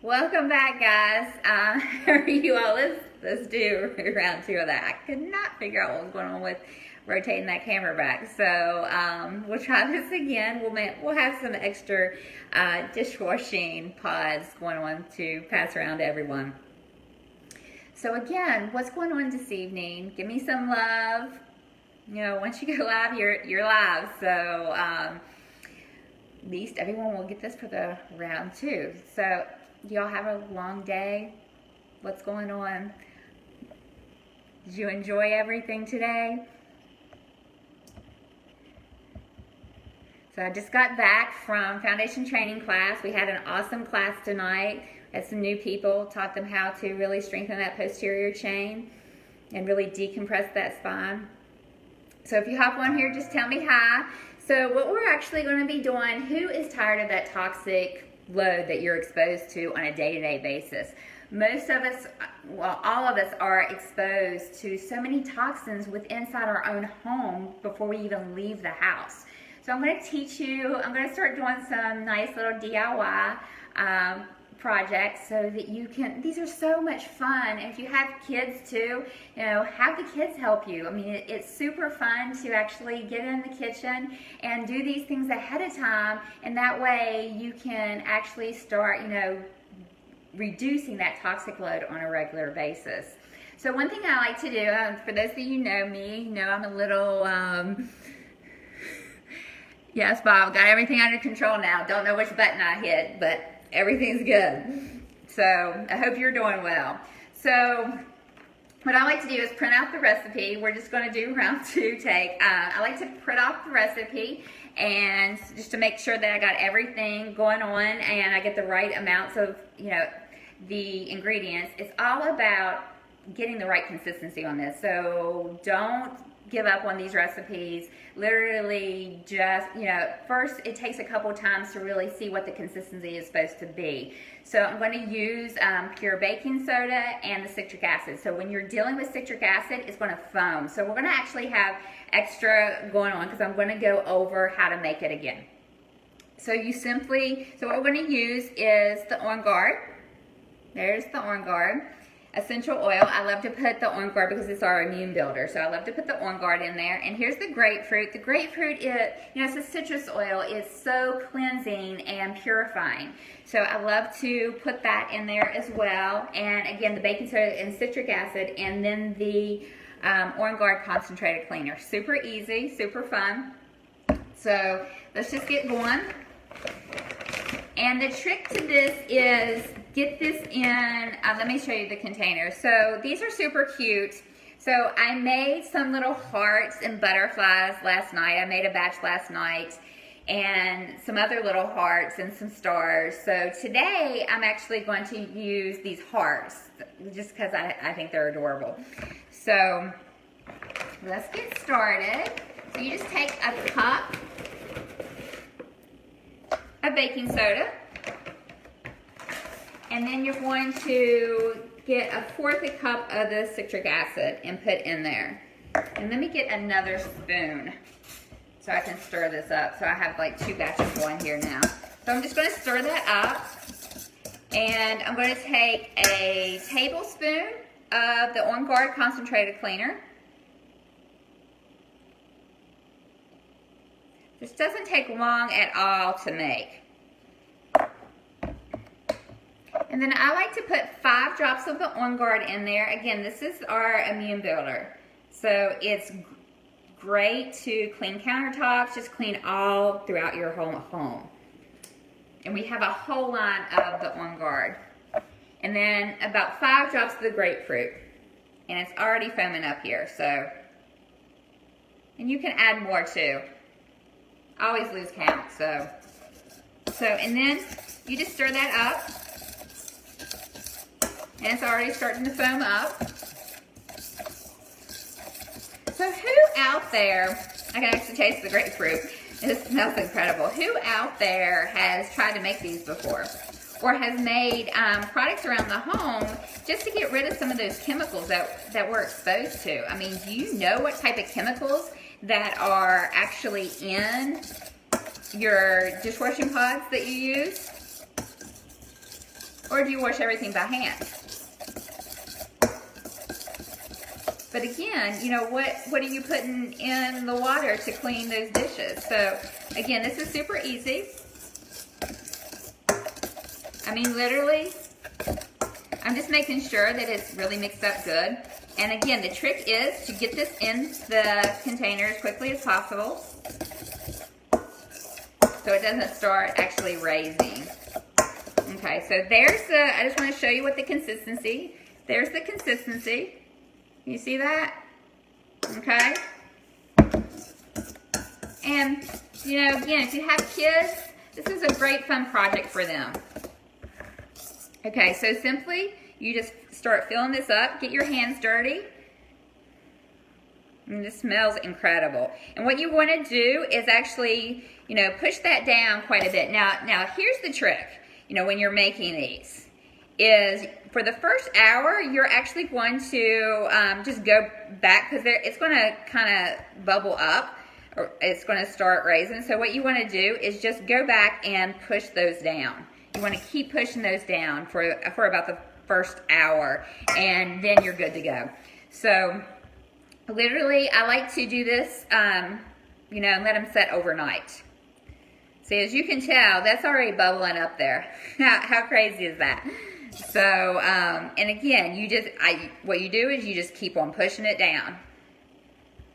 Welcome back, guys. How are you all? Let's do round two of that. I could not figure out what was going on with rotating that camera back. So we'll try this again. We'll have some extra dishwashing pods going on to pass around to everyone. So again, what's going on this evening? Give me some love. You know, once you go live, you're live. So at least everyone will get this for the round two. So y'all have a long day? What's going on? Did you enjoy everything today? So I just got back from foundation training class. We had an awesome class tonight. Had some new people, taught them how to really strengthen that posterior chain and really decompress that spine. So if you hop on here, just tell me hi. So what we're actually going to be doing, who is tired of that toxic load that you're exposed to on a day-to-day basis? Most of us, well, all of us are exposed to so many toxins inside our own home before we even leave the house. So I'm going to teach you, I'm going to start doing some nice little DIY projects so that you can, these are so much fun. And if you have kids too, you know, have the kids help you. I mean, it's super fun to actually get in the kitchen and do these things ahead of time, and that way you can actually start, you know, reducing that toxic load on a regular basis. So one thing I like to do, for those of you who know me, you know I'm a little, yes, Bob, got everything under control now. Don't know which button I hit, but everything's good. So I hope you're doing well. So what I like to do is print out the recipe. We're just going to do round two take. I like to print off the recipe and just to make sure that I got everything going on and I get the right amounts of, you know, the ingredients. It's all about getting the right consistency on this. So don't give up on these recipes. Literally just, you know, first it takes a couple times to really see what the consistency is supposed to be. So I'm going to use pure baking soda and the citric acid. So when you're dealing with citric acid, it's going to foam. So we're going to actually have extra going on because I'm going to go over how to make it again. So what we're going to use is the On Guard. There's the On Guard. Essential oil. I love to put the On Guard because it's our immune builder. So I love to put the On Guard in there. And here's the grapefruit. The grapefruit is, you know, it's a citrus oil. It's so cleansing and purifying. So I love to put that in there as well. And again, the baking soda and citric acid, and then the On Guard concentrated cleaner. Super easy, super fun. So let's just get going. And the trick to this is get this in, let me show you the container. So these are super cute. So I made some little hearts and butterflies last night. I made a batch last night and some other little hearts and some stars. So today I'm actually going to use these hearts just because I think they're adorable. So let's get started. So you just take a cup of baking soda, and then you're going to get 1/4 cup of the citric acid and put in there. And let me get another spoon so I can stir this up. So I have like 2 batches going here now. So I'm just going to stir that up, and I'm going to take a tablespoon of the On Guard concentrated cleaner. This doesn't take long at all to make. And then I like to put 5 drops of the On Guard in there. Again, this is our immune builder. So it's great to clean countertops, just clean all throughout your whole home. And we have a whole line of the On Guard. And then about 5 drops of the grapefruit. And it's already foaming up here, so. And you can add more too. I always lose count, so. And then you just stir that up. And it's already starting to foam up. So who out there, I can actually taste the grapefruit. It smells incredible. Who out there has tried to make these before? Or has made products around the home just to get rid of some of those chemicals that we're exposed to? I mean, do you know what type of chemicals that are actually in your dishwashing pods that you use? or do you wash everything by hand? But again, you know, what are you putting in the water to clean those dishes? So again, this is super easy. I mean, literally, I'm just making sure that it's really mixed up good. And again, the trick is to get this in the container as quickly as possible so it doesn't start actually raising. Okay, so there's the, I just want to show you what the consistency, there's the consistency. You see that? Okay. And, you know, again, if you have kids, this is a great fun project for them. Okay, so simply, you just start filling this up, get your hands dirty. And this smells incredible. And what you want to do is actually, you know, push that down quite a bit. Now here's the trick, you know, when you're making these, is for the first hour, you're actually going to just go back, because it's going to kind of bubble up, or it's going to start raising. So what you want to do is just go back and push those down. You want to keep pushing those down for about the first hour, and then you're good to go. So literally, I like to do this, you know, and let them set overnight. See, as you can tell, that's already bubbling up there. How crazy is that? So, and again, what you do is you just keep on pushing it down,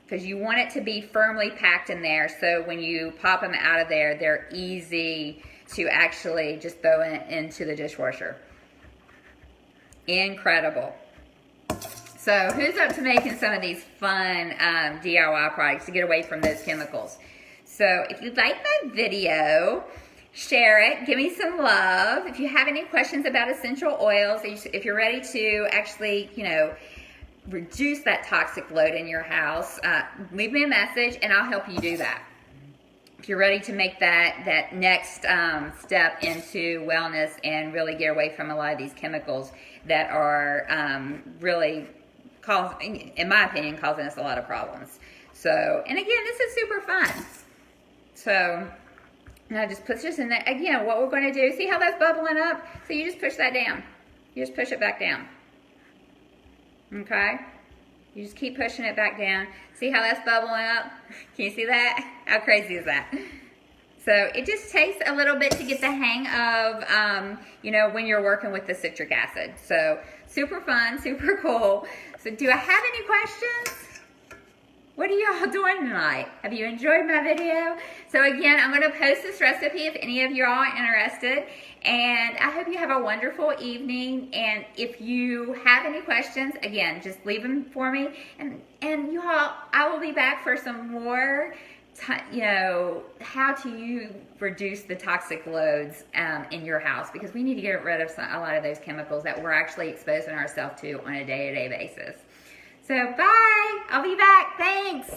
because you want it to be firmly packed in there, so when you pop them out of there, they're easy to actually just throw into the dishwasher. Incredible. So who's up to making some of these fun DIY products to get away from those chemicals? So if you like my video, share it, give me some love. If you have any questions about essential oils, if you're ready to actually, you know, reduce that toxic load in your house, leave me a message and I'll help you do that. If you're ready to make that next step into wellness and really get away from a lot of these chemicals that are really, in my opinion, causing us a lot of problems. So, and again, this is super fun. So, now just put this in there. Again, what we're going to do, see how that's bubbling up? So you just push that down. You just push it back down. Okay? You just keep pushing it back down. See how that's bubbling up? Can you see that? How crazy is that? So it just takes a little bit to get the hang of, you know, when you're working with the citric acid. So super fun, super cool. So do I have any questions? What are y'all doing tonight? Have you enjoyed my video? So again, I'm going to post this recipe if any of you are interested. And I hope you have a wonderful evening. And if you have any questions, again, just leave them for me. And you all, I will be back for some more, you know, how to reduce the toxic loads in your house, because we need to get rid of a lot of those chemicals that we're actually exposing ourselves to on a day-to-day basis. So bye. I'll be back. Thanks.